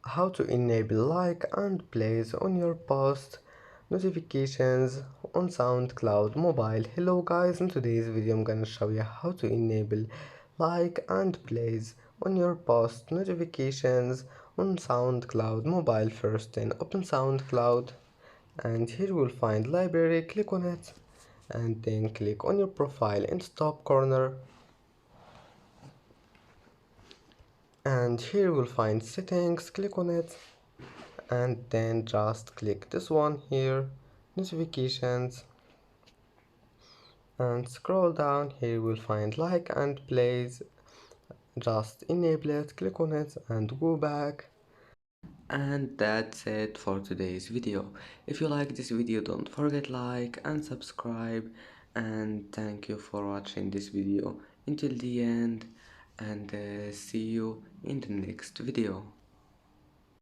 how to enable like and plays on your post notifications on SoundCloud mobile. Hello guys, in today's video I'm gonna show you how to enable like and plays on your post notifications on SoundCloud mobile. First then open SoundCloud and here you will find library, click on it and then click on your profile in top corner, and here you will find settings, click on it and then just click this one here, notifications, and scroll down. Here you will find like and plays, just enable it, click on it and go back. And that's it for today's video. If you like this video, don't forget like and subscribe, and thank you for watching this video until the end, and see you in the next video.